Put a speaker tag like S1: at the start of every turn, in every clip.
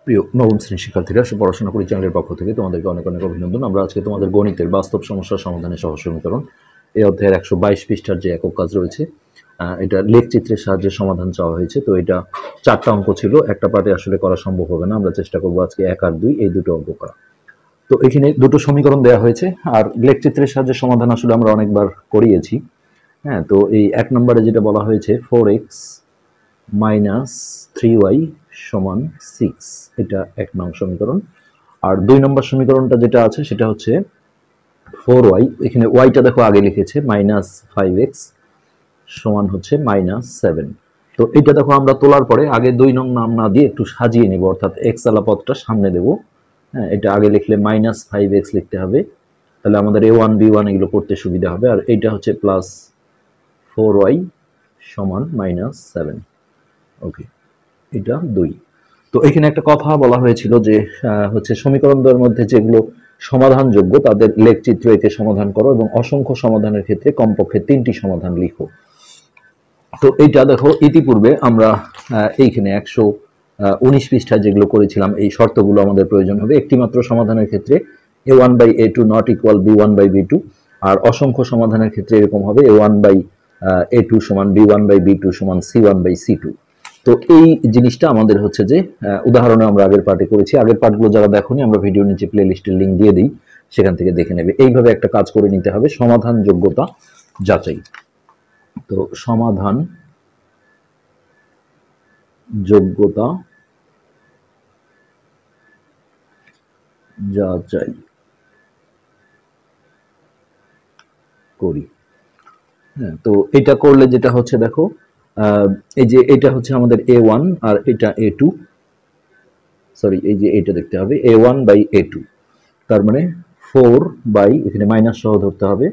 S1: প্রিয় নবম শ্রেণীর শিক্ষার্থীরা, পড়াশোনা করি চ্যানেলের পক্ষ থেকে তোমাদেরকে অনেক অনেক অভিনন্দন। আমরা আজকে তোমাদের গণিতের বাস্তব সমস্যার সমাধানে সহজ সমীকরণ এই অধ্যায়ের 122 পৃষ্ঠার যে একক কাজ রয়েছে, এটা লেখচিত্রের সাহায্যে সমাধান চাওয়া হয়েছে। তো এটা 4টা অঙ্ক ছিল, একটা পার্টে আসলে করা সম্ভব হবে না। আমরা চেষ্টা করবো আজকে 1 আর 2 এই দুটো অঙ্ক করা। তো এখানে দুটো সমীকরণ দেওয়া হয়েছে, আর লেখচিত্রের সাহায্যে সমাধান আসলে আমরা অনেকবার করিয়েছি। হ্যাঁ, তো এই 1 নম্বরে যেটা বলা হয়েছে 4x মাইনাস 3y সমান 6, এটা 1 নং সমীকরণ। আর 2 নম্বর সমীকরণটা যেটা আছে সেটা হচ্ছে 4y, এখানে ওয়াইটা দেখো আগে লিখেছে মাইনাস 5x সমান হচ্ছে মাইনাস 7। তো এটা দেখো আমরা তোলার পরে আগে 2 নং নাম না দিয়ে একটু সাজিয়ে নেব, অর্থাৎ x আলা পদটা সামনে দেব। হ্যাঁ, এটা আগে লিখলে মাইনাস 5x লিখতে হবে, তাহলে আমাদের a1 b1 এগুলো করতে সুবিধা হবে। আর এইটা হচ্ছে প্লাস 4y সমান মাইনাস 7। ওকে, এটা 2। তো এখানে একটা কথা বলা হয়েছিল যে হচ্ছে সমীকরণদের মধ্যে যেগুলো সমাধানযোগ্য তাদের লেখচিত্র এঁকে সমাধান করো এবং অসংখ্য সমাধানের ক্ষেত্রে কমপক্ষে 3টি সমাধান লিখো। তো এইটা দেখো ইতিপূর্বে আমরা এইখানে 119 পৃষ্ঠায় যেগুলো করেছিলাম এই শর্তগুলো আমাদের প্রয়োজন হবে। একটি মাত্র সমাধানের ক্ষেত্রে a1/a2 নট ইকুয়াল b1/b2, আর অসংখ্য সমাধানের ক্ষেত্রে এরকম হবে a1/a2 সমান b1/b2 সমান c1/c2। তো এই জিনিসটা আমাদের হচ্ছে যে উদাহরণে আমরা আগের পার্টে করেছি। আগের পার্টগুলো যারা দেখোনি আমরা ভিডিও নিচে প্লে লিস্টের লিঙ্ক দিয়ে দিই, সেখান থেকে দেখে নেবে। এইভাবে একটা কাজ করে নিতে হবে, সমাধান যোগ্যতা যাচাই। তো সমাধান যোগ্যতা যাচাই করি। হ্যাঁ, তো এটা করলে যেটা হচ্ছে দেখো, এই যে এটা হচ্ছে আমাদের a1 আর এটা a2, সরি এই যে এটা দেখতে হবে a1/a2, তার মানে 4 বাই এখানে মাইনাস সহ ধরতে হবে,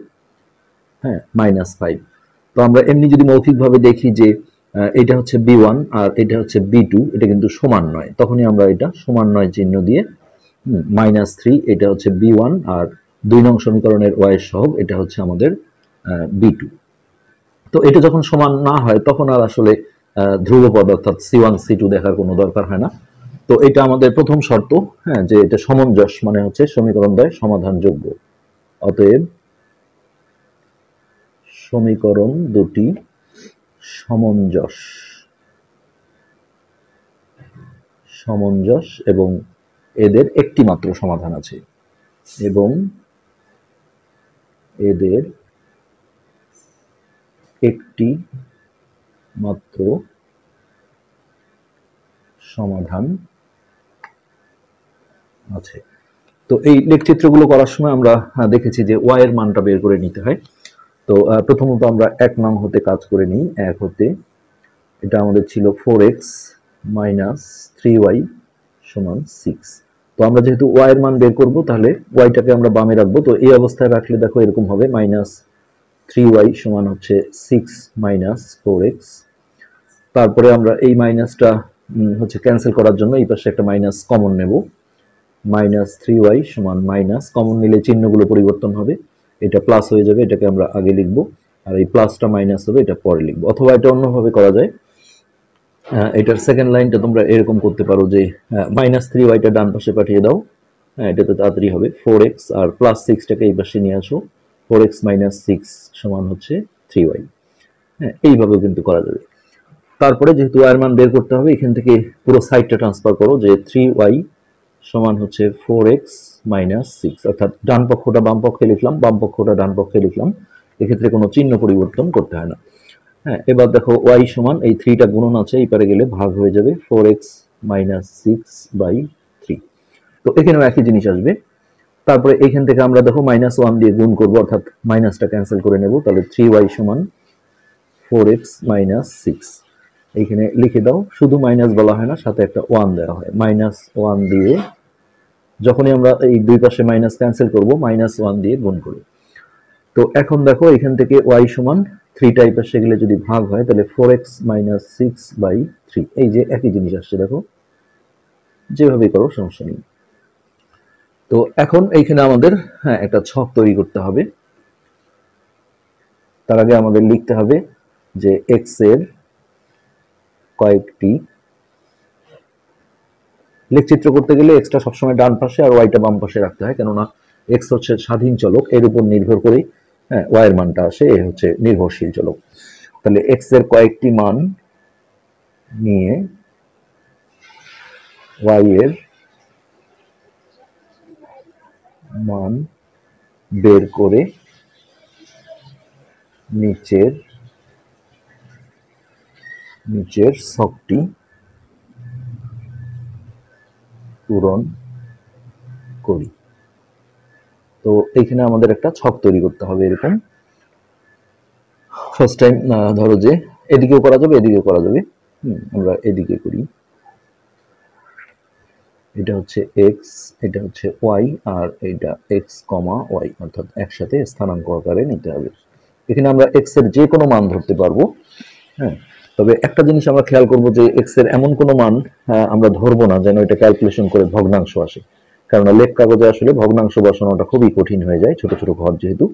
S1: হ্যাঁ মাইনাস 5। তো আমরা এমনি যদি মৌখিকভাবে দেখি যে এটা হচ্ছে b1 আর এটা হচ্ছে b2, এটা কিন্তু সমান নয়, তখনই আমরা এটা সমান নয় চিহ্ন দিয়ে -3, এটা হচ্ছে b1 আর 2 নং সমীকরণের y এর সহগ এটা হচ্ছে আমাদের b2। তো এটা যখন সমান না হয় তখন আর আসলে ধ্রুবপদ অর্থাৎ c1 c2 দেখার কোনো দরকার হয় না। তো এটা আমাদের প্রথম শর্ত, হ্যাঁ, যে এটা সামঞ্জস্য, মানে হচ্ছে সমীকরণ দ্বয় সমাধানযোগ্য। অতএব সমীকরণ দুটি সমঞ্জস এবং এদের একটি মাত্র সমাধান আছে, এবং এদের একটি মাত্র সমাধান আছে। তো এই লেখচিত্রগুলো করার সময় আমরা দেখেছি যে y এর মানটা বের করে নিতে হয়। তো প্রথমত আমরা 1 নং হতে কাজ করে নিই। 1 হতে এটা আমাদের ছিল 4x মাইনাস 3y সমান 6। তো আমরা যেহেতু y এর মান বের করব, তাহলে y-টাকে আমরা বামে রাখবো। তো এই অবস্থায় রাখলে দেখো এরকম হবে, মাইনাস 3y সমান হচ্ছে 6 মাইনাস 4x। তারপরে আমরা এই মাইনাসটা হচ্ছে ক্যান্সেল করার জন্য এই পাশে একটা মাইনাস কমন নেব, মাইনাস 3y সমান মাইনাস, কমন নিলে চিহ্নগুলো পরিবর্তন হবে, এটা প্লাস হয়ে যাবে, এটাকে আমরা আগে লিখবো, আর এই প্লাসটা মাইনাস হবে, এটা পরে লিখবো। অথবা এটা অন্যভাবে করা যায়, এটার সেকেন্ড লাইনটা তোমরা এরকম করতে পারো যে -3yটা ডান পাশে পাঠিয়ে দাও, হ্যাঁ এটা তো তাড়াতাড়ি হবে। 4x আর প্লাস 6টাকে এই পাশে নিয়ে আসো, 4x মাইনাস 6 সমান হচ্ছে 3y। হ্যাঁ, এইভাবেও কিন্তু করা যাবে। তারপরে যেহেতু y এর মান বের করতে হবে, এখান থেকে পুরো সাইডটা ট্রান্সফার করো, যে 3y সমান হচ্ছে 4x মাইনাস 6, অর্থাৎ ডান পক্ষটা বাম পক্ষে লিখলাম, বাম পক্ষটা ডান পক্ষে লিখলাম, এক্ষেত্রে কোনো চিহ্ন পরিবর্তন করতে হয় না। হ্যাঁ, এবার দেখো y সমান এই 3টা গুণন আছে, এই পারে গেলে ভাগ হয়ে যাবে 4x মাইনাস 6/3। তো এখানেও একই জিনিস আসবে। তারপরে এখান থেকে আমরা দেখো -1 দিয়ে গুণ করবো, অর্থাৎ মাইনাসটা ক্যান্সেল করে নেব, তাহলে 3y সমান 4x মাইনাস 6। এইখানে লিখে দাও, শুধু মাইনাস বলা হয় না, সাথে একটা 1 দেওয়া হয়। -1 দিয়ে যখনই আমরা এই দুই পাশে মাইনাস ক্যান্সেল করব, -1 দিয়ে গুণ করি। তো এখন দেখো এখান থেকে y সমান 3টা এই পাশে গেলে যদি ভাগ হয়, তাহলে 4x মাইনাস 6/3, এই যে একই জিনিস আসছে, দেখো যেভাবে করো সমস্যা নেই। তো এখন এইখানে আমাদের একটা ছক তৈরি করতে হবে। তার আগে আমাদের লিখতে হবে যে x এর কয়েকটি লেখচিত্র করতে গেলে এক্সটা সবসময় ডান পাশে আর ওয়াইটা বাম পাশে রাখতে হয়, কেননা এক্স হচ্ছে স্বাধীন চলক, এর উপর নির্ভর করেই ওয়াই এর মানটা আসে, এ হচ্ছে নির্ভরশীল চলক। তাহলে এক্স এর কয়েকটি মান নিয়ে ওয়াই এর মান বের করে নিচের ছকটি পূরণ করি। তো এখানে আমাদের একটা ছক তৈরি করতে হবে এরকম। ফার্স্ট টাইম ধরো যে এদিকেও করা যাবে এদিকেও করা যাবে, আমরা এদিকে করি। এটা হচ্ছে এক্স, এটা হচ্ছে ওয়াই, আর এটা এক্স কমা ওয়াই, অর্থাৎ একসাথে স্থানাঙ্ক আকারে নিতে হবে। এখানে আমরা এক্স এর যে কোনো মান ধরতে পারবো। হ্যাঁ, তবে একটা জিনিস আমরা খেয়াল করবো যে এক্স এর এমন কোনো মান আমরা ধরবো না যেন এটা ক্যালকুলেশন করে ভগ্নাংশ আসে, কারণ লেখ কাগজে আসলে ভগ্নাংশ বসানোটা খুবই কঠিন হয়ে যায়, ছোট ছোট ঘর যেহেতু।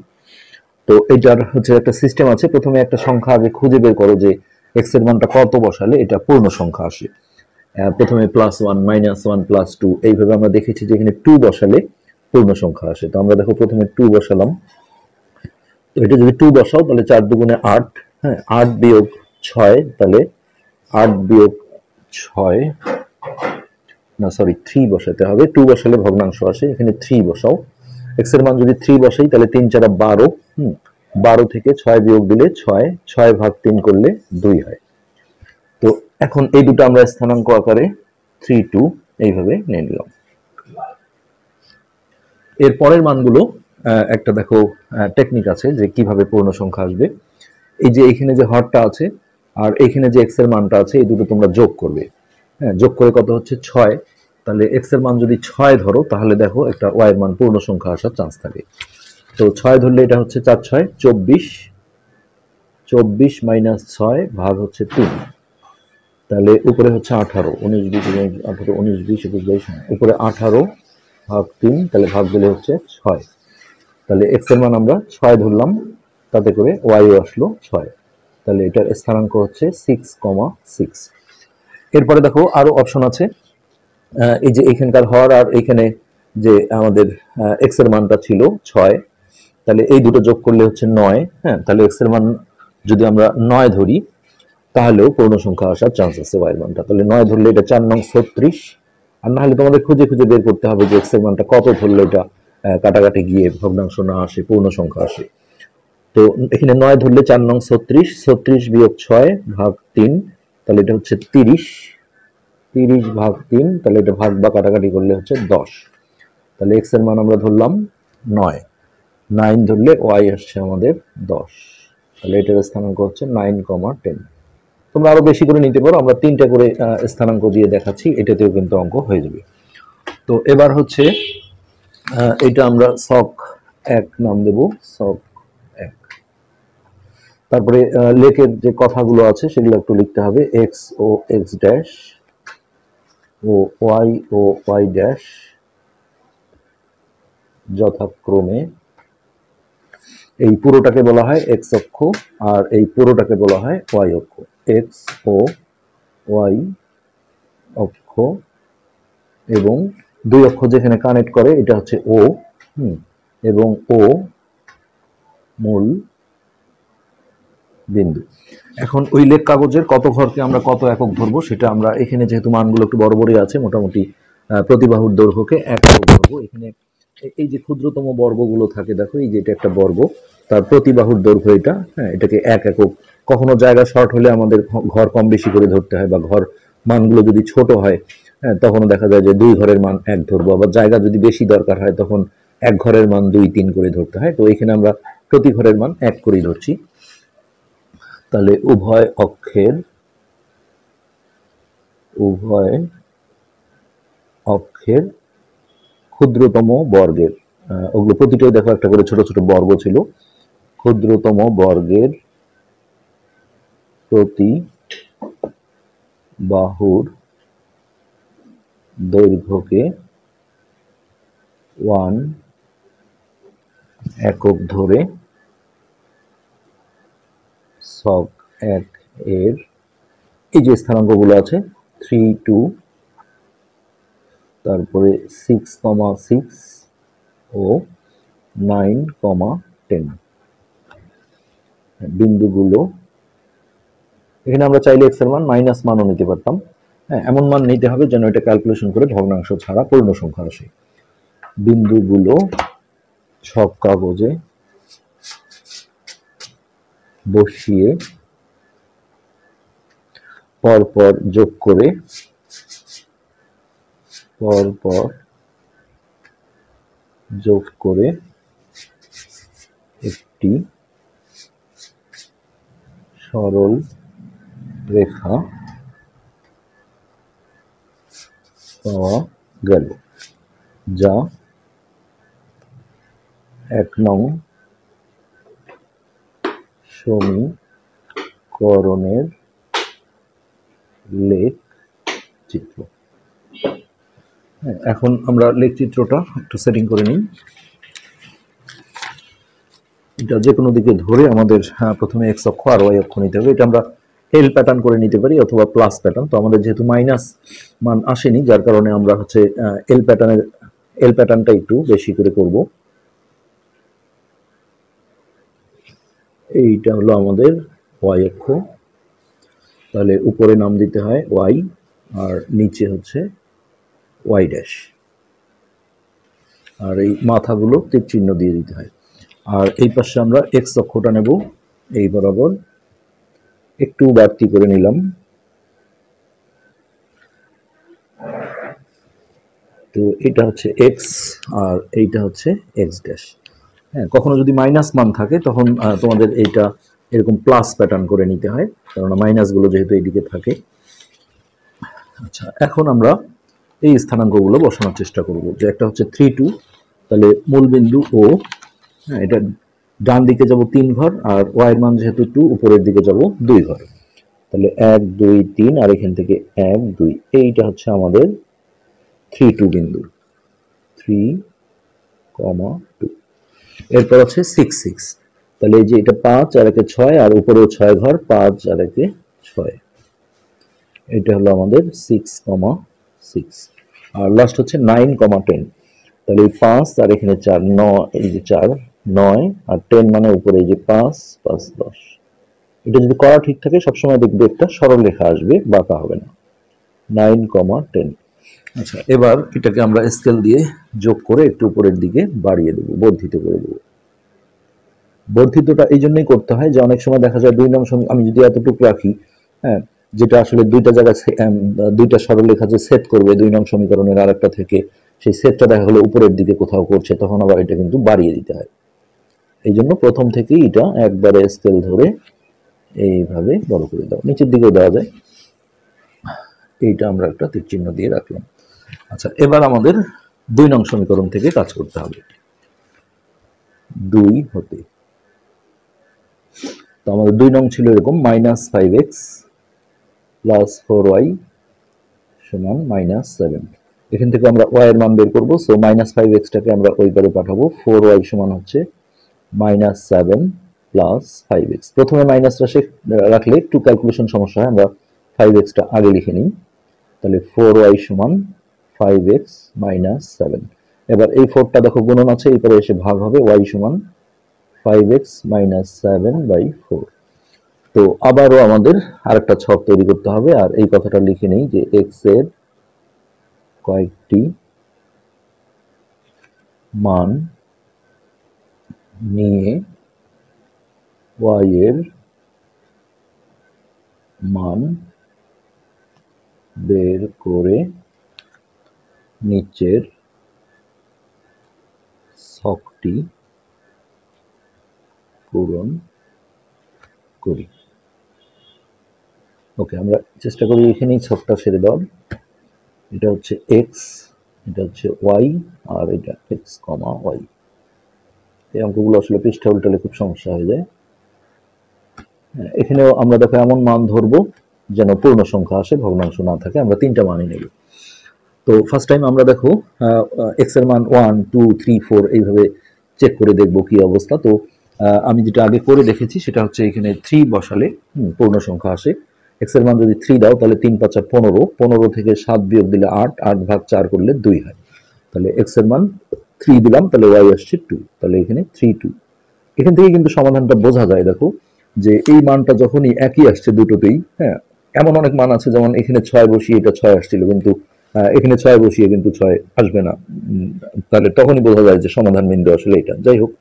S1: তো এটার হচ্ছে একটা সিস্টেম আছে, প্রথমে একটা সংখ্যা আগে খুঁজে বের করো যে এক্স এর মানটা কত বসালে এটা পূর্ণ সংখ্যা আসে। প্রথমে +1 -1 +2 এইভাবে আমরা দেখেছি যে এখানে 2 বসালে পূর্ণ সংখ্যা আসে। তো আমরা দেখো প্রথমে 2 বসালাম, তো এটা যদি 2 বসাও তাহলে 4 দুগুণে 8, হ্যাঁ 8 বিয়োগ 6, তাহলে 8 বিয়োগ 6 না সরি 3 বসাতে হবে, 2 বসালে ভগ্নাংশ আসে, এখানে 3 বসাও। এক্স এর মান যদি 3 বসাই তাহলে 3 4 12, 12 থেকে 6 বিয়োগ দিলে 6, 6 ভাগ 3 করলে 2 হয়। তো এখন এই দুটো আমরা স্থানাঙ্ক আকারে 3 2 এইভাবে নিয়ে নিলাম। এর পরের মানগুলো একটা দেখো টেকনিক আছে যে কিভাবে পূর্ণ সংখ্যা আসবে। এই যে এখানে যে হরটা আছে আর এখানে যে এক্স এর মানটা আছে এই দুটো তোমরা যোগ করবে। হ্যাঁ, যোগ করে কত হচ্ছে 6, তাহলে এক্স এর মান যদি 6 ধরো তাহলে দেখো একটা ওয়াই এর মান পূর্ণ সংখ্যা আসার চান্স থাকে। তো 6 ধরলে এটা হচ্ছে 4 6 24, 24 - 6 ভাগ হচ্ছে 3, তাহলে উপরে হচ্ছে 18, 19 20 18 19 20 21 22, উপরে 18 ভাগ 3, তাহলে ভাগ দিলে হচ্ছে 6, তাহলে এক্স এর মান আমরা 6 ধরলাম, তাতে করে ওয়াই আসলো 6, তাহলে এটার স্থানাঙ্ক হচ্ছে 6,6। এরপরে দেখো আরো অপশন আছে, এই যে এখানকার হর আর এখানে যে আমাদের এক্স এর মানটা ছিল 6, তাহলে এই দুটো যোগ করলে হচ্ছে 9, হ্যাঁ তাহলে এক্স এর মান যদি আমরা 9 ধরি তাহলেও পূর্ণ সংখ্যা আসার চান্স আছে ওয়াই এর মানটা, তাহলে 9 ধরলে এটা 4 নং 36, আর না হলে তোমাদের খুঁজে খুঁজে বের করতে হবে যে এক্স এর মানটা কত ধরলে এটা কাটাকাটি গিয়ে ভগ্নাংশ না আসে পূর্ণ সংখ্যা আসে। তো এখানে 9 ধরলে 4 নং 36, 36 বিয়োগ 6 ভাগ 3, তাহলে এটা হচ্ছে 30, 30 ভাগ 3, তাহলে এটা ভাগ বা কাটাকাটি করলে হচ্ছে 10, তাহলে এক্স এর মান আমরা ধরলাম 9, 9 ধরলে ওয়াই আসছে আমাদের 10, তাহলে এটার স্থানাঙ্ক হচ্ছে 9,10। তোমরা আরো বেশি করে নিতে পারো, আমরা 3টা করে স্থানাঙ্ক দিয়ে দেখাচ্ছি, এটাতেও কিন্তু অঙ্ক হয়ে যাবে। তো এবার হচ্ছে এটা আমরা ছক 1 নাম দেব, ছক 1। তারপরে লেখের যে কথাগুলো আছে সেগুলো একটু লিখতে হবে, এক্স ও x dash O Y dash যথাক্রমে, এই পুরোটাকে বলা হয় এক্স অক্ষ আর এই পুরোটাকে বলা হয় ওয়াই অক্ষ। এক্স ও ওয়াই অক্ষ এবং দুই অক্ষ যেখানে কানেক্ট করে এটা হচ্ছে ও, এবং ও মূল বিন্দু। এখন ওই লেখ কাগজের কত ঘরকে আমরা কত একক ধরবো সেটা আমরা এখানে যেহেতু মানগুলো একটু বড় বড়ই আছে, মোটামুটি প্রতি বাহুর দৈর্ঘ্যকে 1 একক ধরবো। এখানে এই যে ক্ষুদ্রতম বর্গগুলো থাকে দেখো, এই যে এটা একটা বর্গ, তার প্রতি বাহুর দৈর্ঘ্য এটা, হ্যাঁ এটাকে 1 একক। কখনো জায়গা শর্ট হলে আমাদের ঘর কম বেশি করে ধরতে হয়, বা ঘর মানগুলো যদি ছোট হয় হ্যাঁ তখনও দেখা যায় যে 2 ঘরের মান 1 ধরবো, আবার জায়গা যদি বেশি দরকার হয় তখন 1 ঘরের মান 2 3 করে ধরতে হয়। তো এখানে আমরা প্রতি ঘরের মান 1 করেই ধরছি। তাহলে উভয় অক্ষের ক্ষুদ্রতম বর্গের, ওগুলো প্রতিটাই দেখো একটা করে ছোট ছোট বর্গ ছিল, ক্ষুদ্রতম বর্গের প্রতি বাহুর দৈর্ঘ্যকে 1 একক ধরে ছক 1 এর এই যে স্থানাঙ্কগুলো আছে 3 2 তারপরে 6,6 ও 9,10 বিন্দুগুলো। এখানে আমরা চাইলে এক্স এর মান মাইনাস মানও নিতে পারতাম। হ্যাঁ, এমন মান নিতে হবে যেন এটা ক্যালকুলেশন করে ভগ্নাংশ ছাড়া পূর্ণ সংখ্যা আসে। বিন্দুগুলো ছক কাগজে বসিয়ে পরপর যোগ করে একটি সরল রেখা পাওয়া গেল, যা 1 নং সমীকরণের লেখ চিত্র। এখন আমরা লেখ চিত্রটা একটু সেটিং করে নিই। এটা যে কোনো দিকে ধরে আমাদের প্রথমে এক্স অক্ষ আর ওয়াই অক্ষ নিতে হবে। এটা আমরা এল প্যাটার্ন করে নিতে পারি অথবা প্লাস প্যাটার্ন। তো আমাদের যেহেতু মাইনাস মান আসেনি, যার কারণে আমরা হচ্ছে এল প্যাটার্নটা একটু বেশি করে করব। এইটা হলো আমাদের ওয়াই অক্ষ, তাহলে উপরে নাম দিতে হয় ওয়াই আর নিচে হচ্ছে ওয়াই ড্যাশ, আর এই মাথাগুলো তীর চিহ্ন দিয়ে দিতে হয়। আর এই পাশে আমরা এক্স অক্ষটা নেব, এই বরাবর একটু বাড়তি করে নিলাম। তো এটা হচ্ছে এক্স আর এইটা হচ্ছে এক্স ড্যাশ। হ্যাঁ, কখনো যদি মাইনাস মান থাকে তখন তোমাদের এইটা এরকম প্লাস প্যাটার্ন করে নিতে হয়, কারণ মাইনাসগুলো যেহেতু এইদিকে থাকে। আচ্ছা, এখন আমরা এই স্থানাঙ্কগুলো বসানোর চেষ্টা করব। যে একটা হচ্ছে 3, 2, তাহলে মূলবিন্দু ও, হ্যাঁ, এটা ডান দিকে যাব 3 ঘর, আর ওয়াই এর মান যেহেতু 2, উপরের দিকে যাব 2 ঘর। তাহলে 1, 2, 3, আর এখান থেকে 1, 2, এইটা হচ্ছে আমাদের 3, 2 বিন্দু, 3, 2। এরপর আছে 6, 6, তাহলে এই যে এটা 5 আর একে 6, আর উপরেও 6 ঘর, 5 আর একে 6, এটা হলো আমাদের 6, 6। আর লাস্ট হচ্ছে 9, 10, তাহলে এই 5 আর এখানে 4, 9, এই যে 4, 9 আর 10 মানে উপরে এই যে 5, 5, 10। এটা যদি করা ঠিক থাকে সবসময় দেখবে একটা সরল রেখা আসবে, বাঁকা হবে না। 9, 10। আচ্ছা, এবার এটাকে আমরা স্কেল দিয়ে যোগ করে একটু উপরের দিকে বাড়িয়ে দেবো, বর্ধিত করে দেবো। বর্ধিতটা এই জন্যই করতে হয় যে অনেক সময় দেখা যায় 2 নং আমি যদি এতটুকু রাখি, হ্যাঁ, যেটা আসলে দুইটা জায়গায় দুইটা সরলরেখা যে ছেদ করবে 2 নং সমীকরণের আরেকটা থেকে, সেই ছেদটা দেখা হলো উপরের দিকে কোথাও করছে, তখন আবার এটা কিন্তু বাড়িয়ে দিতে হয়। এই জন্য প্রথম থেকেই এটা একবারে স্কেল ধরে এইভাবে বড় করে দাও, নিচের দিকেও দেওয়া যায়। এইটা আমরা একটা তীর চিহ্ন দিয়ে রাখলাম। আচ্ছা, এবার আমাদের 2 নং সমীকরণ থেকে কাজ করতে হবে। 2 হতে তো আমাদের 2 নং ছিল এরকম -5x + 4y সমান -7। এখান থেকে আমরা y এর মান বের করব। সো -5x টাকে আমরা ওই পারে পাঠাবো। 4y সমান হচ্ছে -7 + 5x। প্রথমে মাইনাস রাখলে একটু ক্যালকুলেশন সমস্যা হয়, আমরা 5x টা আগে লিখে নিই। তাহলে 4y সমান 5x - 7। এবার এই 4টা দেখো গুণন আছে, এরপরে এসে ভাগ হবে, y সমান 5x - 7/4। তো আবারও আমাদের আরেকটা ছক তৈরি করতে হবে, আর এই কথাটা লিখে নেই যে x এর কয়েকটি মান নিয়ে y এর মান বের করে নিচের ছকটি পূরণ করি। ওকে, আমরা চেষ্টা করি এখানেই ছকটা সেরে দেওয়ার। এটা হচ্ছে x, এটা হচ্ছে y, আর এটা x, y। এই অঙ্কগুলো আসলে পৃষ্ঠা উল্টালে খুব সমস্যা হয়ে যায়। এখানেও আমরা দেখো এমন মান ধরবো যেন পূর্ণ সংখ্যা আসে, ভগ্নাংশ না থাকে। আমরা 3টা মানই নেব। তো ফার্স্ট টাইম আমরা দেখো x এর মান 1, 2, 3, 4 এইভাবে চেক করে দেখব কি অবস্থা। তো আমি যেটা আগে করে দেখেছি সেটা হচ্ছে এখানে 3 বসালে পূর্ণ সংখ্যা আসে, এক্স এর মান যদি 3 দাও তাহলে 3 5 15, 15 থেকে 7 বিয়োগ দিলে 8, 8 ভাগ 4 করলে 2 হয়। তাহলে এক্স এর মান 3 দিলাম, তাহলে ওয়াই আসছে 2, তাহলে এখানে 3 2। এখান থেকে কিন্তু সমাধানটা বোঝা যায়, দেখো যে এই মানটা যখনই একই আসছে দুটোতেই, হ্যাঁ, এমন অনেক মান আছে যেমন এখানে 6 বসিয়ে এটা 6 আসছিল, কিন্তু এখানে 6 বসিয়ে কিন্তু 6 আসবে না, তাহলে তখনই বোঝা যায় যে সমাধান বিন্দু আসলে এটা। যাই হোক,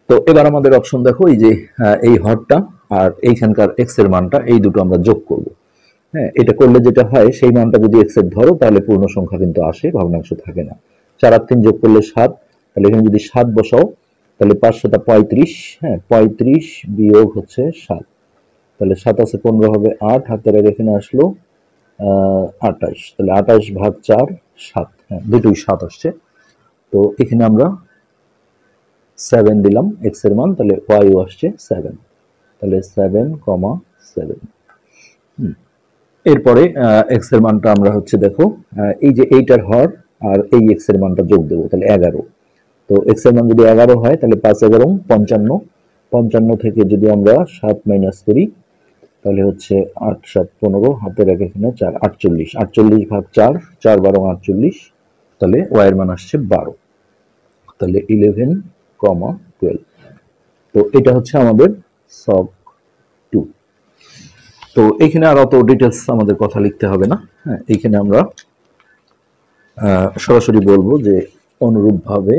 S1: তো এবার আমাদের অপশন দেখো, এই যে এই হরটা আর এইখানকার এক্স এর মানটা, এই দুটো আমরা যোগ করব। হ্যাঁ, এটা করলে যেটা হয়, সেই মানটা যদি এক্স এর ধরো তাহলে পূর্ণ সংখ্যা কিন্তু আসে, ভগ্নাংশ থাকে না। 4 আর 3 যোগ করলে 7, তাহলে এখানে যদি 7 বসাও তাহলে 5 7 35, হ্যাঁ 35 বিয়োগ হচ্ছে 7, তাহলে 7 আছে 15 হবে 8, হাতের এখানে আসলো 28, তাহলে 28 ভাগ 4 7, হ্যাঁ দুটোই 7 আসছে। তো এখানে আমরা 7 দিলাম এক্স এর মান, তাহলে ওয়াই ও আসছে 7, তাহলে 7,7। এরপরে এক্স এর মানটা আমরা হচ্ছে দেখো এই যে এইটার হর আর এই এক্স এর মানটা যোগ দেবো, তাহলে 11। তো এক্স এর মান যদি 11 হয় তাহলে 5 11 55, 55 থেকে যদি আমরা 7 মাইনাস করি তাহলে হচ্ছে 8 7 15, হাতের এখানে 4 48, 48 ভাগ 4, 4 12 48, তাহলে ওয়াই এর মান আসছে 12, তাহলে 11,12। তো এটা হচ্ছে আমাদের সব 2। তো এইখানে আর অত ডিটেলস আমাদের কথা লিখতে হবে না, হ্যাঁ এইখানে আমরা সরাসরি বলবো যে অনুরূপ ভাবে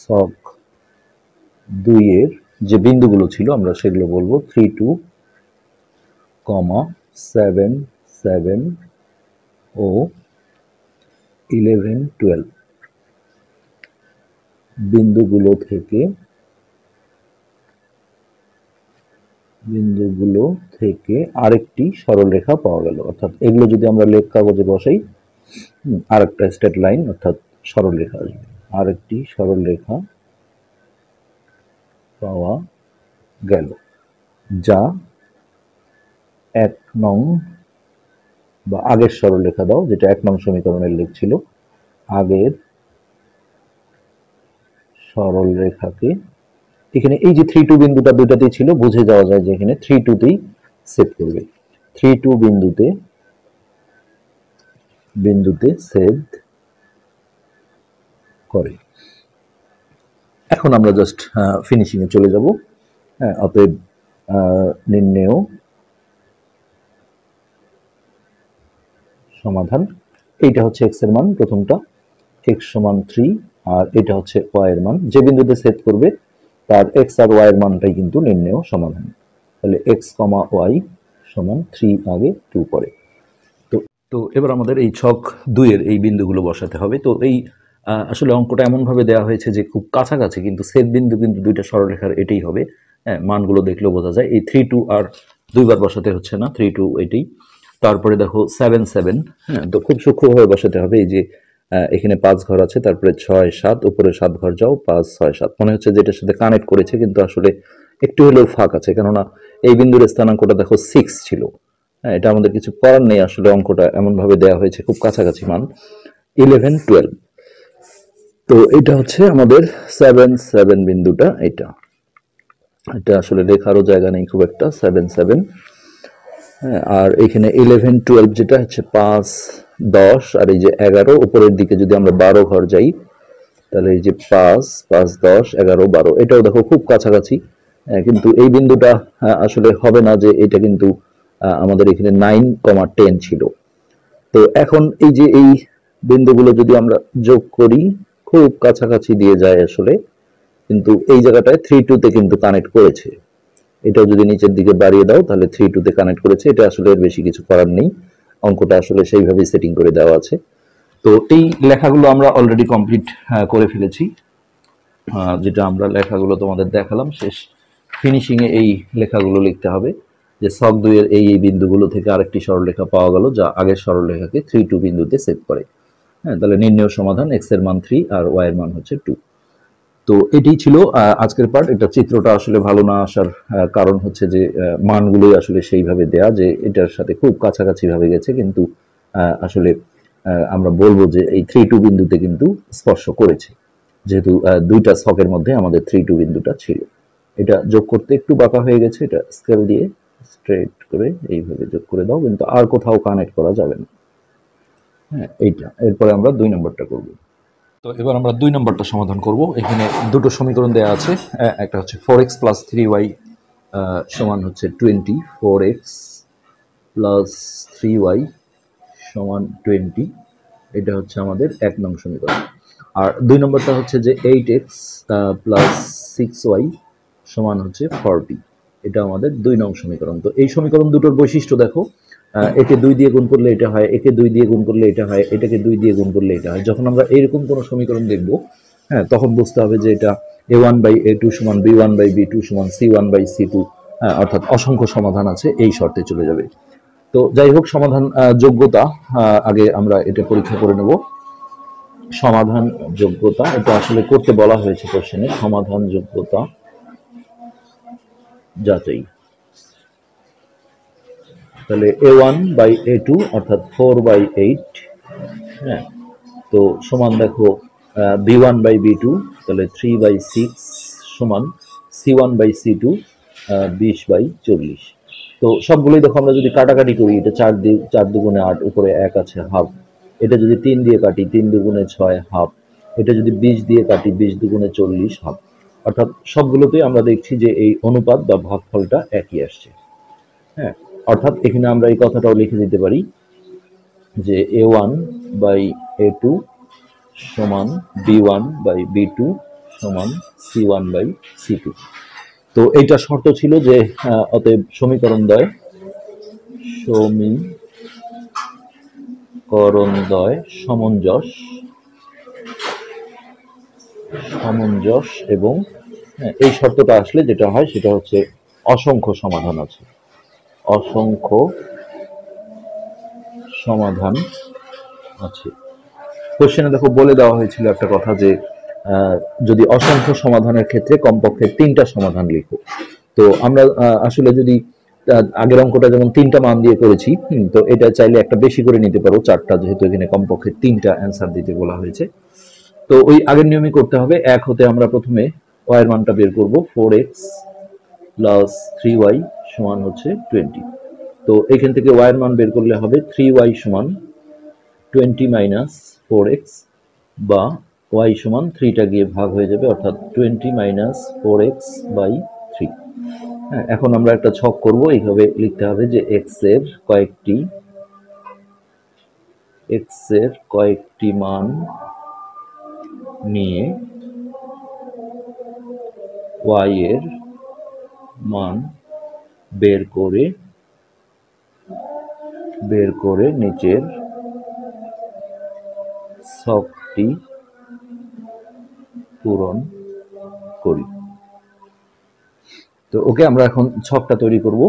S1: সক 2 এর যে বিন্দুগুলো ছিল আমরা সেগুলো বলবো 3 2, 7 7 ও 11 12 বিন্দুগুলো থেকে আরেকটি সরলরেখা পাওয়া গেল। অর্থাৎ এগুলো যদি আমরা লেখ কাগজে বসাই, আরেকটা স্ট্রেট লাইন অর্থাৎ সরলরেখা আসবে, আরেকটি সরলরেখা পাওয়া গেল, যা 1 নং বা আগের সরলরেখা দাও, যেটা 1 নং সমীকরণের লেখ ছিল, আগের সরলরেখাকে এখানে এই যে 3 2 বিন্দুটা দুটাতেই ছিল, বুঝে যাওয়া যায় যে এখানে 3 2 তেই সেট করবে, 3 2 বিন্দুতে সেট করে। এখন আমরা জাস্ট ফিনিশিং এ চলে যাব। হ্যাঁ, অতএব নির্ণেয় সমাধান, এইটা হচ্ছে এক্স এর মান, প্রথমটা x সমান 3, আর এটা হচ্ছে y এর মান, যে বিন্দুতে সেট করবে তার x আর y এর মানটাই কিন্তু নির্ণেয় সমাধান। তাহলে x, y সমান 3 আগে 2 পরে। তো এবার আমাদের এই ছক 2 এর এই বিন্দুগুলো বসাতে হবে। তো এই আসলে অঙ্কটা এমন ভাবে দেওয়া হয়েছে যে খুব কাছাকাছি, কিন্তু সেট বিন্দু কিন্তু দুইটা সরলরেখার এটাই হবে। হ্যাঁ, মানগুলো দেখলেও বোঝা যায়। এই 3 2 আর দুইবার বসাতে হচ্ছে না, 3 2 এটাই। তারপরে দেখো 7 7, হ্যাঁ তো খুব সূক্ষ্মভাবে বসাতে হবে। এই যে এখানে 5 ঘর আছে, তারপরে 6 7, উপরে 7 ঘর যাও, 5 6 7, মনে হচ্ছে যে এটার সাথে কানেক্ট করেছে, কিন্তু আসলে একটু হলেও ফাঁক আছে, কেননা এই বিন্দুর স্থানাঙ্কটা দেখো 6 ছিল। হ্যাঁ, এটা আমাদের কিছু করার নেই, আসলে অঙ্কটা এমন ভাবে দেওয়া হয়েছে, খুব কাছাকাছি মান 11 12। তো এটা হচ্ছে আমাদের 7 7 বিন্দুটা, এটা আসলে লেখারও জায়গা নেই খুব একটা, 7 7। হ্যাঁ, আর এখানে 11 12 যেটা হচ্ছে 5 10, আর এই যে 11 উপরের দিকে যদি আমরা 12 ঘর যাই তাহলে এই যে 5 5 10 11 12, এটাও দেখো খুব কাছাকাছি। কিন্তু এই বিন্দুটা আসলে হবে না, যে এটা কিন্তু আমাদের এখানে 9,10 ছিল। তো এখন এই যে এই বিন্দুগুলো যদি আমরা যোগ করি, খুব কাছাকাছি দিয়ে যায় আসলে, কিন্তু এই জায়গাটায় 3 2 তে কিন্তু কানেক্ট করেছে। এটাও যদি নিচের দিকে বাড়িয়ে দাও তাহলে 3 2 তে কানেক্ট করেছে। এটা আসলে এর বেশি কিছু করার নেই, অঙ্কটা আসলে সেইভাবেই সেটিং করে দেওয়া আছে। তো এই লেখাগুলো আমরা অলরেডি কমপ্লিট করে ফেলেছি, যেটা আমরা লেখাগুলো তোমাদের দেখালাম। শেষ ফিনিশিং এ এই লেখাগুলো লিখতে হবে, যে ছক 2 এর এই বিন্দুগুলো থেকে আরেকটি সরলরেখা পাওয়া গেল, যা আগের সরলরেখাকে 3 2 বিন্দুতে সেট করে। হ্যাঁ, তাহলে নির্ণেয় সমাধান x এর মান 3 আর y এর মান হচ্ছে 2। তো এটাই ছিল আজকের পার্ট। এটা চিত্রটা আসলে ভালো না আসার কারণ হচ্ছে যে মানগুলোই আসলে সেইভাবে দেয়া, যে এটার সাথে খুব কাছাকাছি ভাবে গেছে, কিন্তু আসলে আমরা বলবো যে এই 3 2 বিন্দুতে কিন্তু স্পর্শ করেছে, যেহেতু দুইটা ছকের মধ্যে আমাদের 3 2 বিন্দুটা ছিল। এটা যোগ করতে একটু বাঁকা হয়ে গেছে, এটা স্কেল দিয়ে স্ট্রেট করে এইভাবে যোগ করে দাও, কিন্তু আর কোথাও কানেক্ট করা যাবে না। হ্যাঁ, এইটা। এরপরে আমরা 2 নম্বরটা করব। তো এবার আমরা 2 নম্বরটা সমাধান করব। এখানে দুটো সমীকরণ দেওয়া আছে, একটা হচ্ছে 4x + 3y সমান হচ্ছে 20, 4x + 3y সমান 20, এটা হচ্ছে আমাদের 1 নং সমীকরণ। আর 2 নম্বরটা হচ্ছে যে 8x + 6y সমান হচ্ছে 40, এটা আমাদের 2 নং সমীকরণ। তো এই সমীকরণ দুটোর বৈশিষ্ট্য দেখো, একে 2 দিয়ে গুণ করলে এটা হয়, একে 2 দিয়ে গুণ করলে এটা হয়, এটাকে 2 দিয়ে গুণ করলে এটা হয়। যখন আমরা এইরকম কোনো সমীকরণ দেখব, হ্যাঁ, তখন বুঝতে হবে যে এটা a1/a2 সমান b1/b2 সমান c1/c2, অর্থাৎ অসংখ্য সমাধান আছে, এই শর্তে চলে যাবে। তো যাই হোক, সমাধান যোগ্যতা আগে আমরা এটা পরীক্ষা করে নেব। সমাধান যোগ্যতা, এটা আসলে করতে বলা হয়েছে কোশ্চেনে, সমাধান যোগ্যতা যাচাই। তাহলে a1/a2 অর্থাৎ 4/8, হ্যাঁ, তো সমান দেখো b1/b2 তাহলে 3/6 সমান c1/c2 20/40। তো সবগুলোই দেখো আমরা যদি কাটাকাটি করি, এটা 4 দুগুণে 8, উপরে 1 আছে হাফ, এটা যদি 3 দিয়ে কাটি 3 দুগুণে 6 হাফ, এটা যদি 20 দিয়ে কাটি 20 দুগুণে 40 হাফ। অর্থাৎ সবগুলোতেই আমরা দেখছি যে এই অনুপাত বা ভাগফলটা একই আসছে। হ্যাঁ, অর্থাৎ এখানে আমরা এই কথাটাও লিখে দিতে পারি যে a1/a2 সমান b1/b2 সমান c1/c2। তো এইটা শর্ত ছিল যে অতএব সমীকরণদ্বয় সমঞ্জস এবং এই শর্তটা আসলে যেটা হয় সেটা হচ্ছে অসংখ্য সমাধান আছে, অসংখ্য সমাধান আছে। কোশ্চেনে দেখো বলে দেওয়া হয়েছিল একটা কথা যে যদি অসংখ্য সমাধানের ক্ষেত্রে কমপক্ষে 3টা সমাধান লিখো। তো আমরা আসলে যদি আগের অঙ্কটা যেমন 3টা মান দিয়ে করেছি, তো এটা চাইলে একটা বেশি করে নিতে পারো, 4টা, যেহেতু এখানে কমপক্ষে 3টা অ্যান্সার দিতে বলা হয়েছে। তো ওই আগের নিয়মই করতে হবে। 1 হতে আমরা প্রথমে y এর মানটা বের করব, 4x + 3y সমান হচ্ছে 20। তো এখান থেকে y এর মান বের করলে হবে 3y সমান 20 - 4x, বা y সমান 3টা গিয়ে ভাগ হয়ে যাবে, অর্থাৎ 20 - 4x/3। হ্যাঁ, এখন আমরা একটা ছক করব, এইভাবে লিখতে হবে যে x এর কয়েকটি মান নিয়ে y এর মান বের করে নিচের ছকটি পূরণ করি। তো ওকে, আমরা এখন ছকটা তৈরি করব।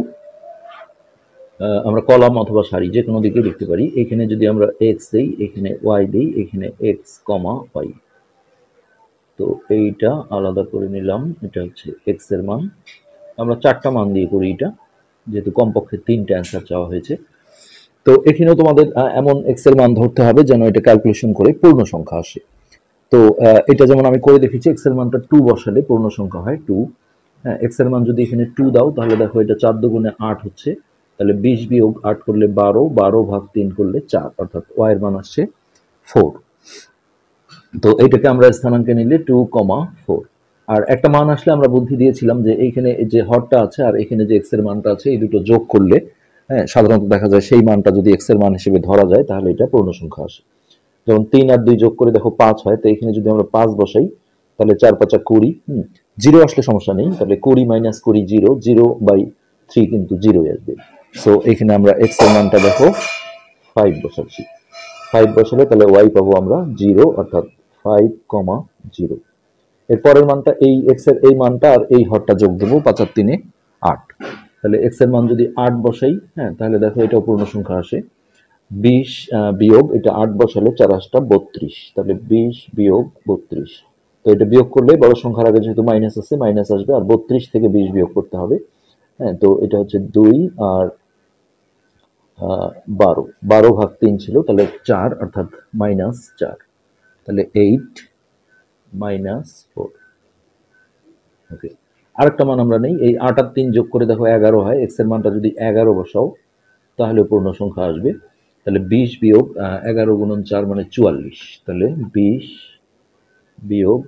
S1: আমরা কলাম অথবা সারি যে কোনো দিকে লিখতে পারি। এখানে যদি আমরা x দেই, এখানে y দেই, এখানে x, y। তো এইটা আলাদা করে নিলাম, এটা হচ্ছে x এর মান। আমরা 4টা মান দিয়ে করি এটা, যেহেতু কমপক্ষে 3টা অ্যান্সার চাওয়া হয়েছে। তো এখানেও তোমাদের এমন x এর মান ধরতে হবে যেন এটা ক্যালকুলেশন করে পূর্ণ সংখ্যা আসে। তো এটা যেমন আমি করে দেখেছি, x এর মানটা 2 বসালে পূর্ণ সংখ্যা হয় 2। হ্যাঁ, x এর মান যদি এখানে 2 দাও, তাহলে দেখো এটা 4 দুগুণে 8 হচ্ছে, তাহলে 20 বিয়োগ 8 করলে 12, 12 ভাগ 3 করলে 4, অর্থাৎ y এর মান আসছে 4। তো এইটাকে আমরা স্থানাঙ্কে নিলে 2, 4। আর একটা মান আসলে আমরা বুদ্ধি দিয়েছিলাম যে এইখানে যে হরটা আছে আর এখানে যে x এর মানটা আছে, এই দুটো যোগ করলে, হ্যাঁ, সাধারণত দেখা যায় সেই মানটা যদি x এর মান হিসেবে ধরা যায় তাহলে এটা পূর্ণ সংখ্যা আসে। যেমন 3 আর 2 যোগ করে দেখো 5 হয়, তো এখানে যদি আমরা 5 বসাই তাহলে 4 5 20, 0 আসলে সমস্যা নেই, তাহলে 20 - 20 0, 0/3 কিন্তু 0 আসবে। সো এখানে আমরা x এর মানটা দেখো 5 বসাচ্ছি, 5 বসালে তাহলে y পাবো আমরা 0, অর্থাৎ 5, 0। এর পরের মানটা এই x এর এই মানটা আর এই হরটা যোগ দেবো, 5 আর 3 8, তাহলে x এর মান যদি 8 বসাই, হ্যাঁ, তাহলে দেখো এটাও পূর্ণ সংখ্যা আসে। 20 বিয়োগ এটা 8 বসালে 4 8 32, তাহলে 20 বিয়োগ 32। তো এটা বিয়োগ করলে বড় সংখ্যার আগে যেহেতু মাইনাস আছে, মাইনাস আসবে, আর 32 থেকে 20 বিয়োগ করতে হবে। হ্যাঁ, তো এটা হচ্ছে 2 আর 12, 12/3 ছিল, তাহলে 4 অর্থাৎ -4, তাহলে 8 -4। ওকে, আরেকটা মান আমরা নেই, এই 8 আর 3 যোগ করে দেখো 11 হয়। এক্স এর মানটা যদি 11 বসাও তাহলে পূর্ণ সংখ্যা আসবে। তাহলে 20 বিয়োগ 11 গুণন 4 মানে 44, তাহলে 20 বিয়োগ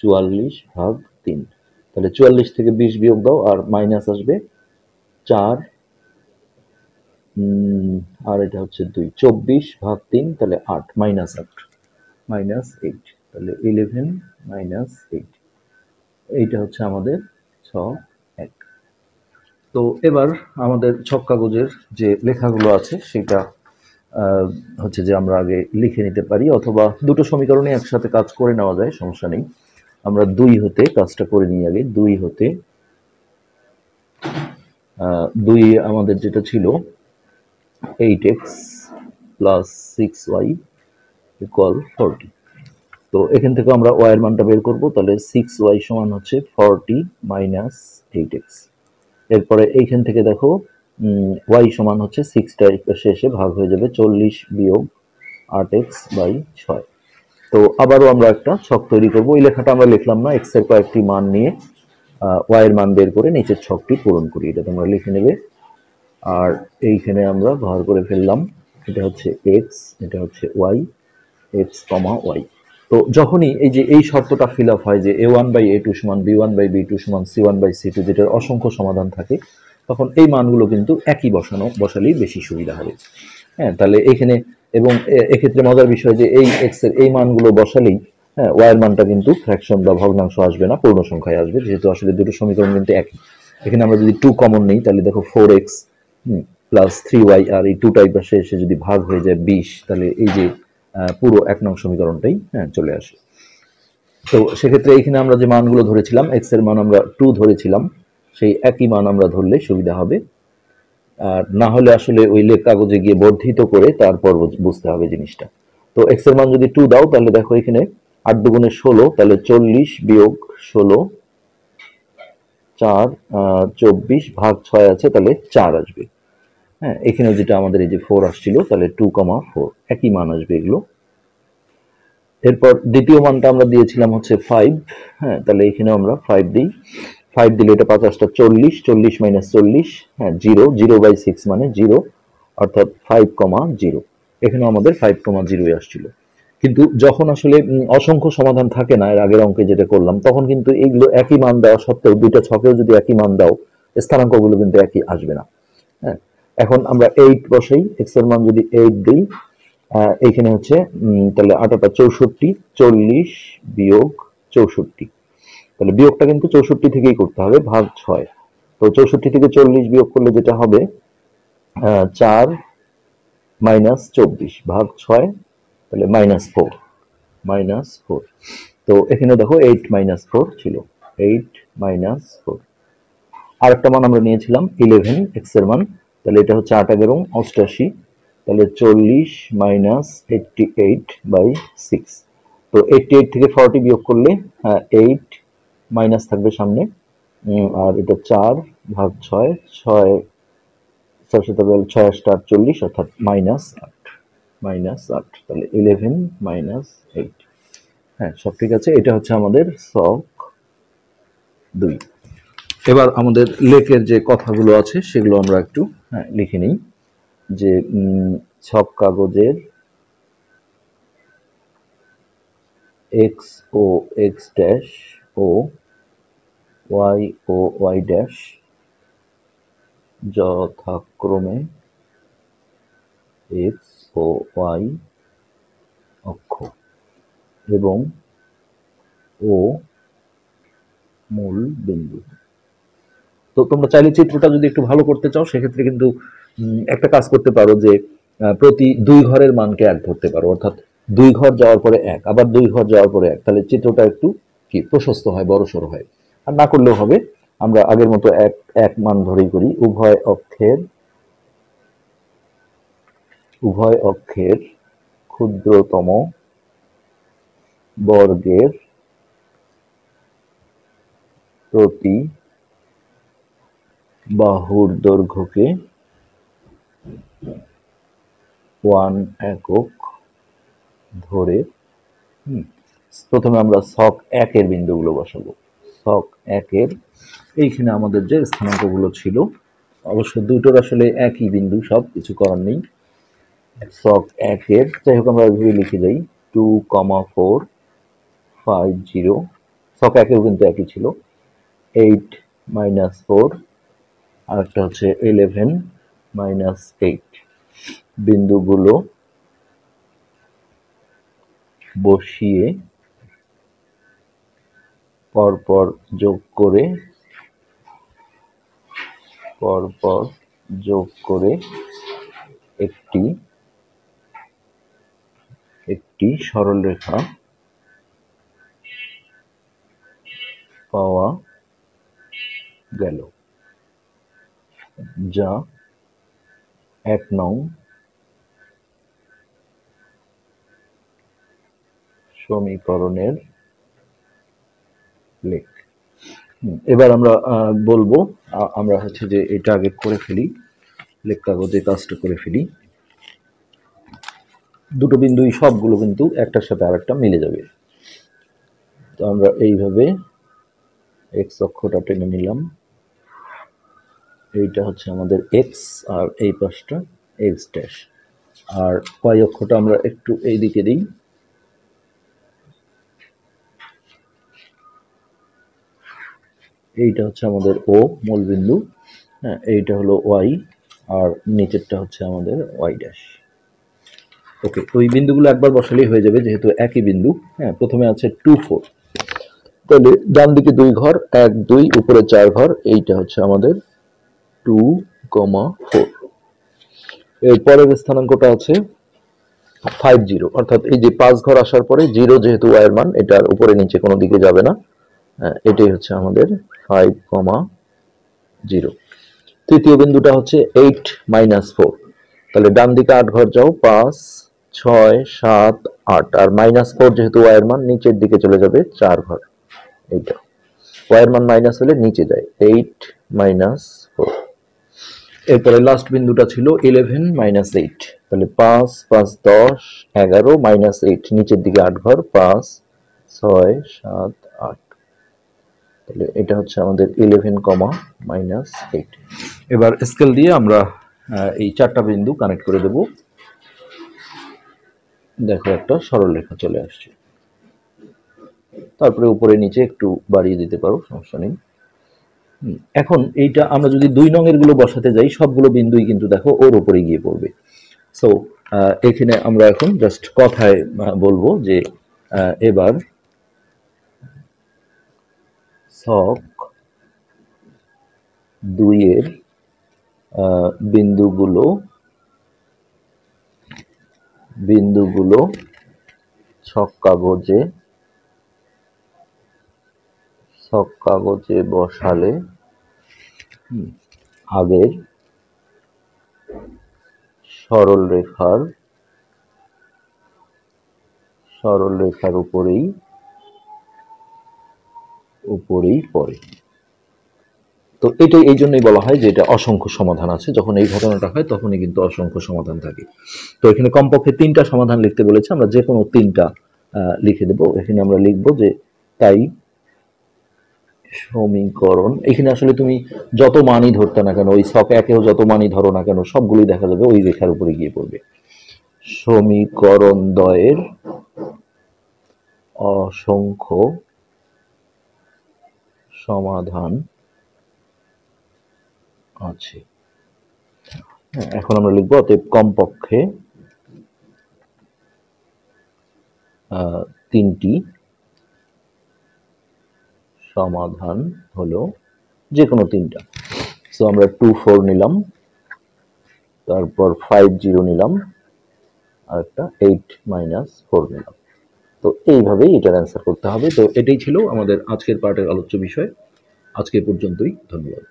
S1: 44/3। তাহলে 44 থেকে 20 বিয়োগ দাও আর মাইনাস আসবে 4, আর এটা হচ্ছে 2, 24/3, তাহলে 8 -8, তাহলে 11 -8। এইটা হচ্ছে আমাদের 6-1। তো এবার আমাদের ছক কাগজের যে লেখাগুলো আছে সেটা হচ্ছে যে আমরা আগে লিখে নিতে পারি, অথবা দুটো সমীকরণে একসাথে কাজ করে নেওয়া যায়, সমস্যা নেই। আমরা 2 হতে কাজটা করে নিই আগে। 2 হতে 2 আমাদের যেটা ছিল 8x প্লাস 6y ইকুয়াল 40। তো এখান থেকে আমরা y এর মানটা বের করব, তাহলে 6y সমান হচ্ছে 40 মাইনাস 8x। এরপরে এইখান থেকে দেখো y সমান হচ্ছে 6টা শেষে ভাগ হয়ে যাবে 40 বিয়োগ 8x/6। তো আবারও আমরা একটা ছক তৈরি করব। এই লেখাটা আমরা লিখলাম না, x এর কয়েকটি মান নিয়ে y এর মান বের করে নিচের ছকটি পূরণ করি, এটা তোমরা লিখে নেবে। আর এইখানে আমরা ঘর করে ফেললাম, এটা হচ্ছে x, এটা হচ্ছে y, x, y। তো যখনই এই যে এই শর্তটা ফিল আপ হয় যে a1/a2 সমান b1/b2 সমান c1/c2, যেটার অসংখ্য সমাধান থাকে, তখন এই মানগুলো কিন্তু একই বসালেই বেশি সুবিধা হবে। হ্যাঁ, তাহলে এখানে এবং এক্ষেত্রে মজার বিষয় যে এই x এর এই মানগুলো বসালেই হ্যাঁ y এর মানটা কিন্তু ফ্র্যাকশন বা ভগ্নাংশ আসবে না, পূর্ণ সংখ্যায় আসবে, যেহেতু আসলে দুটো সমীকরণ কিন্তু একই। এখানে আমরা যদি 2 কমন নেই তাহলে দেখো 4x প্লাস 3y, আর এই 2 টাইপ আসে এসে যদি ভাগ হয়ে যায় 20, তাহলে এই যে পুরো 1 নং সমীকরণটাই চলে আসে। তো সেক্ষেত্রে এইখানে আমরা যে মানগুলো ধরেছিলাম, x এর মান আমরা 2 ধরেছিলাম, সেই একই মান আমরা ধরলে সুবিধা হবে। আর না হলে আসলে ওই লেখ কাগজে গিয়ে বর্ধিত করে তারপর বুঝতে হবে জিনিসটা। তো x এর মান যদি 2 দাও তাহলে দেখো এখানে 8 দুগুণে 16, তাহলে 40 বিয়োগ 16, 4, 24 ভাগ 6 আছে, তাহলে 4 আসবে। হ্যাঁ, এখানে যেটা আমাদের এই যে 4 আসছিল, তাহলে 2,4 একই মান আসবে এগুলো। এরপর দ্বিতীয় মানটা আমরা দিয়েছিলাম হচ্ছে 5। হ্যাঁ, তাহলে এখানেও আমরা 5 দিই। 5 দিলে এটা 50টা 40, 40 মাইনাস 40, হ্যাঁ 0, 0/6 মানে 0, অর্থাৎ 5,0। এখানে আমাদের 5,0 আসছিল। কিন্তু যখন আসলে অসংখ্য সমাধান থাকে না, এর আগের অঙ্কে যেটা করলাম, তখন কিন্তু এগুলো একই মান দেওয়া সত্ত্বেও দুইটা ছকেও যদি একই মান দাও, স্থানাঙ্কগুলো কিন্তু একই আসবে না। হ্যাঁ, এখন আমরা 8 বসাই, x এর মান যদি 8 দিই, এইখানে হচ্ছে তাহলে 8টা 64, 40 বিয়োগ 64, তাহলে বিয়োগটা কিন্তু 64 থেকেই করতে হবে, ভাগ 6। তো 64 থেকে 40 বিয়োগ করলে যেটা হবে 4 মাইনাস 24 ভাগ 6, তাহলে -4। তো এখানে দেখো 8 -4 ছিল, 8 -4। আরেকটা মান আমরা নিয়েছিলাম 11, x এর মান, তাহলে এটা হচ্ছে 8×88, তাহলে 40 মাইনাস 88/6। তো 88 থেকে 40 বিয়োগ করলে 8 মাইনাস থাকবে সামনে, আর এটা 4 ভাগ 6, 6 6 6 48, অর্থাৎ -8, তাহলে 11 -8। হ্যাঁ, সব ঠিক আছে। এটা হচ্ছে আমাদের ছক 2। এবার আমাদের লেখের যে কথাগুলো আছে সেগুলো আমরা একটু লিখে নিই, যে ছক কাগজের x ও x ড্যাশ ও y ও y ড্যাশ যথাক্রমে x ও y অক্ষ এবং ও মূল বিন্দু। তো তোমরা চাইলে চিত্রটা যদি একটু ভালো করতে চাও সেক্ষেত্রে কিন্তু একটা কাজ করতে পারো, যে প্রতি 2 ঘরের মানকে 1 ধরতে পারো, অর্থাৎ 2 ঘর যাওয়ার পরে 1, আবার 2 ঘর যাওয়ার পরে 1, তাহলে চিত্রটা একটু কি প্রশস্ত হয়, বড়সড় হয়। আর না করলেও হবে, আমরা আগের মতো এক মান ধরেই করি। উভয় অক্ষের ক্ষুদ্রতম বর্গের প্রতি বাহুর দৈর্ঘ্যকে 1 একক ধরে প্রথমে আমরা ছক 1 এর বিন্দুগুলো বসাবো। ছক 1 এর এইখানে আমাদের যে স্থানাঙ্কগুলো ছিল, অবশ্য দুটোর আসলে একই বিন্দু, সব কিছু করার নেই। ছক 1 এর যাই হোক আমরা এভাবে লিখে যাই 2,450। ছক 1 এও কিন্তু একই ছিল, 8 - 4, আর একটা হচ্ছে 11 - 8। বিন্দুগুলো বসিয়ে পরপর যোগ করে একটি সরলরেখা পাওয়া গেল, যা 1 নং সমীকরণের লেখ। এবার আমরা বলবো, আমরা হচ্ছে যে এটা আগে করে ফেলি, লেখ কাগজে কাজটা করে ফেলি। দুটো বিন্দুই সবগুলো কিন্তু একটার সাথে আরেকটা মিলে যাবে। তো আমরা এইভাবে এক্স অক্ষটা টেনে নিলাম, এইটা হচ্ছে আমাদের এক্স আর এই পাশটা এক্স ড্যাশ, আর ওয়াই অক্ষটা আমরা একটু এই দিকে দিই, এইটা হচ্ছে আমাদের ও মূল বিন্দু, হ্যাঁ এইটা হলো ওয়াই, আর নিচেরটা হচ্ছে আমাদের ওয়াই ড্যাশ। ওকে, তো এই বিন্দুগুলো একবার বসালেই হয়ে যাবে যেহেতু একই বিন্দু। হ্যাঁ, প্রথমে আছে 2 4, তাহলে ডান দিকে 2 ঘর, 1 2, উপরে 4 ঘর, এইটা হচ্ছে আমাদের 2, 4। এর পরের স্থানাঙ্কটা আছে 50, অর্থাৎ এই যে 5 ঘর আসার পরে 0 যেহেতু ওয়াই এর মান, এটার উপরে নিচে কোনো দিকে যাবে না, এটাই হচ্ছে আমাদের 5, 0। তৃতীয় বিন্দুটা হচ্ছে 8 - 4, তাহলে ডান দিকে 8 ঘর যাও, 5 6 7 8, আর -4 যেহেতু ওয়াই এর মান, নিচের দিকে চলে যাবে 4 ঘর, এইটা ওয়াই এর মান মাইনাস হলে নিচে যায়, 8 - 4। এরপরে লাস্ট বিন্দুটা ছিল 11 - 8, তাহলে 5 5 10 11 -8, নিচের দিকে 8 ঘর, 5 6 7 8, তাহলে এটা হচ্ছে আমাদের 11, -8। এবার স্কেল দিয়ে আমরা এই চারটা বিন্দু কানেক্ট করে দেব। দেখো একটা সরলরেখা চলে আসছে, তারপরে উপরে নিচে একটু বাড়িয়ে দিতে পারো, সমস্যা নেই। এখন এইটা আমরা যদি 2 নং এর গুলো বসাতে যাই, সবগুলো বিন্দুই কিন্তু দেখো ওর উপরে গিয়ে পড়বে। সো এখানে আমরা এখন জাস্ট কথায় বলবো যে এবার ছক 2 এর বিন্দুগুলো ছক কাগজে বসালে আগের সরলরেখার উপরেই পড়ে। তো এটাই এই জন্যই বলা হয় যে এটা অসংখ্য সমাধান আছে। যখন এই ঘটনাটা হয় তখনই কিন্তু অসংখ্য সমাধান থাকে। তো এখানে কমপক্ষে 3টা সমাধান লিখতে বলেছে, আমরা যে কোনো 3টা লিখে দেব। এখানে আমরা লিখব যে তাই সমীকরণ, এখানে আসলে তুমি যত মানই ধরতে না কেন, ওই ছক 1এও যত মানই ধরো না কেন, সবগুলোই দেখা যাবে ওই রেখার উপরে গিয়ে পড়বে। সমীকরণ দ্বয়ের অসংখ্য সমাধান আছে। এখন আমরা লিখবো অতএব কমপক্ষে 3টি সমাধান হলো যে কোনো 3টা। সো আমরা 2 4 নিলাম, তারপর 5 0 নিলাম, আর একটা 8 - 4 নিলাম। তো এইভাবেই এটার অ্যান্সার করতে হবে। তো এটাই ছিল আমাদের আজকের পার্টের আলোচ্য বিষয়। আজকে পর্যন্তই, ধন্যবাদ।